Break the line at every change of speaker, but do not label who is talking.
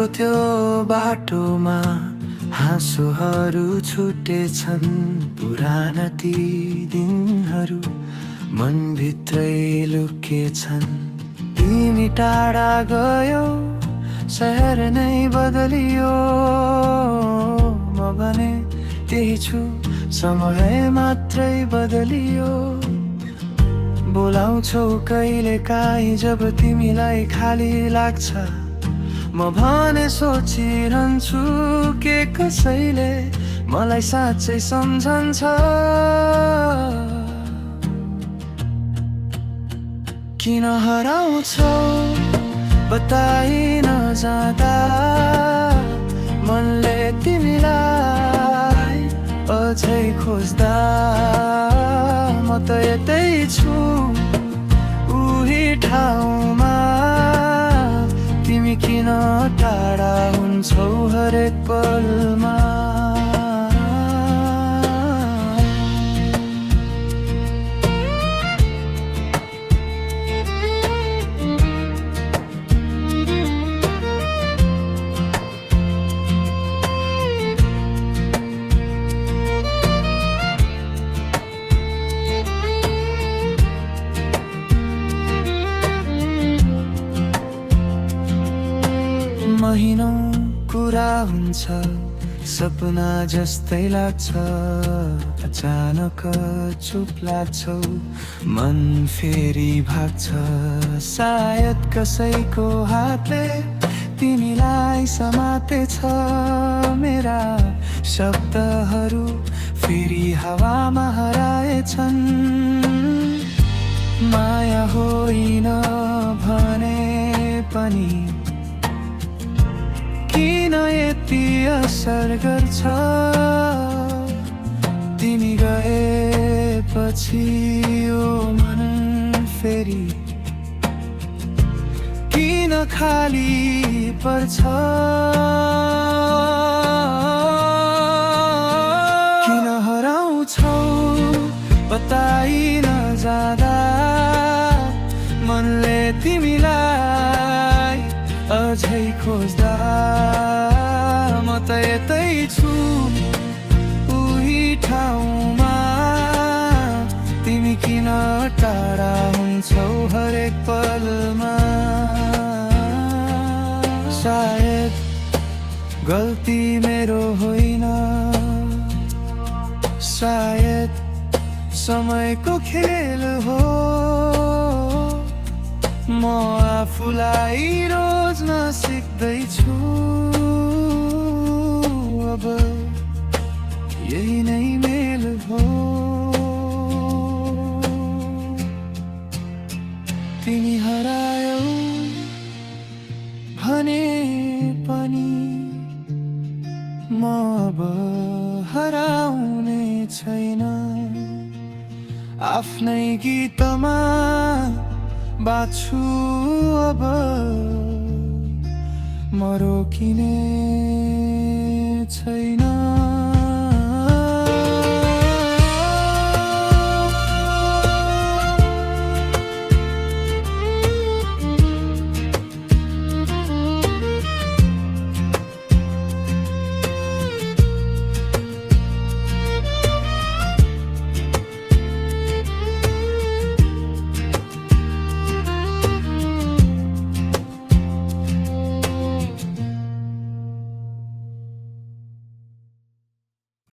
तिमीको त्यो बाटोमा हाँसोहरू छुटेछन्। पुराना ती दिनहरू मनभित्रै लुकेछन्। तिमी टाढा गयो, शहर नै बदलियो, म भने त्यही छु, समय मात्रै बदलियो। बोलाउँछौ कहिले काहीँ जब तिमीलाई खाली लाग्छ, म भने सोचिरहन्छु के कसैले मलाई साँच्चै सम्झन्छ। किन हराउँछौ बताइ नजाँदा, मनले तिमीलाई अझै खोज्दा। म त यतै छु उही ठाउँमा, तिमी किन टाढा हुन्छौ हरेक पलमा। महिनौं कुरा हुन्छ, सपना जस्तै लाग्छ। अचानक चुप लाग्छौ, मन फेरि भाग्छ। सायद कसैको हातले तिमीलाई समातेछ। मेरा शब्दहरू फेरि हावामा हराएछन्। माया होइन भने पनि किन यति असर गर्छ? तिमी गएपछि यो मन फेरि किन खाली पर्छ? किन हराउँछौ बताइ नजाँदा, मनले तिमीलाई अझै खोज्दा। म त यतै छु उही ठाउँमा, तिमी किन टाढा हुन्छौ हरेक पलमा। सायद गल्ती मेरो होइन, सायद समयको खेल हो। म आफूलाई रोज्न सिक्दैछु, अब यही नै मेल हो। तिमी हरायौ भने पनि म अब हराउने छैन। आफ्नै गीतमा बाछु अब म रोकिने छैन।